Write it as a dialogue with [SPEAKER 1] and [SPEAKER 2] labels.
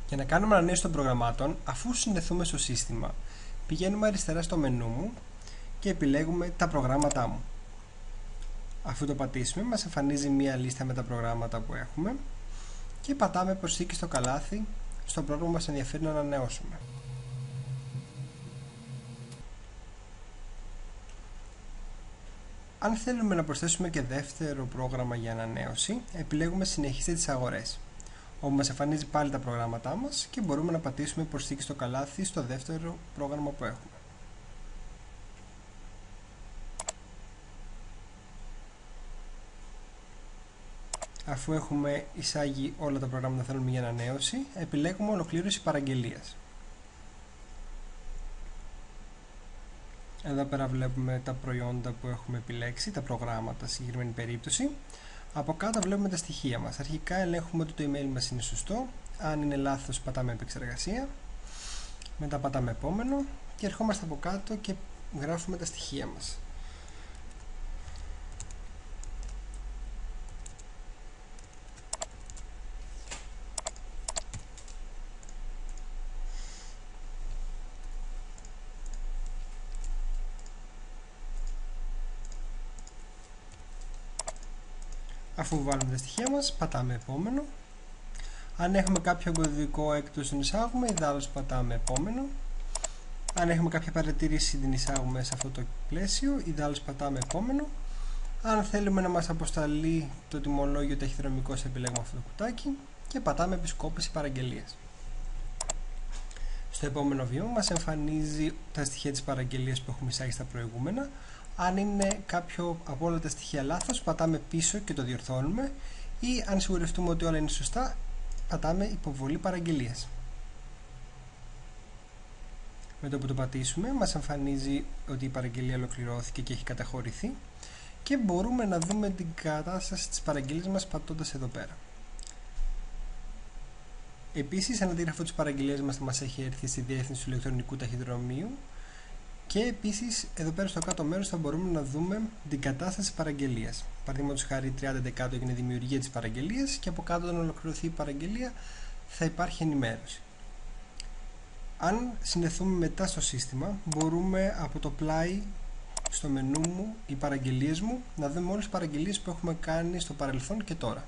[SPEAKER 1] Για να κάνουμε ανανέωση των προγραμμάτων, αφού συνδεθούμε στο σύστημα, πηγαίνουμε αριστερά στο μενού μου και επιλέγουμε τα προγράμματά μου. Αφού το πατήσουμε, μας εμφανίζει μία λίστα με τα προγράμματα που έχουμε και πατάμε προσθήκη στο καλάθι στο πρόγραμμα που μας ενδιαφέρει να ανανεώσουμε. Αν θέλουμε να προσθέσουμε και δεύτερο πρόγραμμα για ανανέωση, επιλέγουμε συνεχίστε τις αγορές, όπου μας εμφανίζει πάλι τα προγράμματά μας και μπορούμε να πατήσουμε προσθήκη στο καλάθι στο δεύτερο πρόγραμμα που έχουμε. Αφού έχουμε εισάγει όλα τα προγράμματα που θέλουμε για ανανέωση, επιλέγουμε ολοκλήρωση παραγγελίας. Εδώ πέρα βλέπουμε τα προϊόντα που έχουμε επιλέξει, τα προγράμματα στη συγκεκριμένη περίπτωση. Από κάτω βλέπουμε τα στοιχεία μας. Αρχικά ελέγχουμε ότι το email μας είναι σωστό. Αν είναι λάθος πατάμε επεξεργασία. Μετά πατάμε επόμενο και ερχόμαστε από κάτω και γράφουμε τα στοιχεία μας. Αφού βάλουμε τα στοιχεία μας, πατάμε επόμενο. Αν έχουμε κάποιο κωδικό έκπτωση τον εισάγουμε, ιδάλλως πατάμε επόμενο. Αν έχουμε κάποια παρατήρηση την εισάγουμε σε αυτό το πλαίσιο, ιδάλλως πατάμε επόμενο. Αν θέλουμε να μας αποσταλεί το τιμολόγιο ταχυδρομικός, επιλέγουμε αυτό το κουτάκι και πατάμε επισκόπηση παραγγελίας. Στο επόμενο βήμα μας εμφανίζει τα στοιχεία της παραγγελίας που έχουμε εισάγει στα προηγούμενα. Αν είναι κάποιο από όλα τα στοιχεία λάθος, πατάμε πίσω και το διορθώνουμε, ή αν σιγουρευτούμε ότι όλα είναι σωστά, πατάμε υποβολή παραγγελίας. Με το που το πατήσουμε, μας εμφανίζει ότι η παραγγελία ολοκληρώθηκε και έχει καταχωρηθεί και μπορούμε να δούμε την κατάσταση της παραγγελίας μας πατώντας εδώ πέρα. Επίσης, ένα αντίγραφο της παραγγελίας μας θα μας έχει έρθει στη διεύθυνση του ηλεκτρονικού ταχυδρομείου. Και επίσης, εδώ πέρα στο κάτω μέρος θα μπορούμε να δούμε την κατάσταση της παραγγελίας. Παραδείγματος χάρη, 30 Δεκάτου έγινε δημιουργία της παραγγελίας και από κάτω, όταν ολοκληρωθεί η παραγγελία, θα υπάρχει ενημέρωση. Αν συνδεθούμε μετά στο σύστημα, μπορούμε από το πλάι στο μενού μου, οι παραγγελίες μου, να δούμε όλες τις παραγγελίες που έχουμε κάνει στο παρελθόν και τώρα.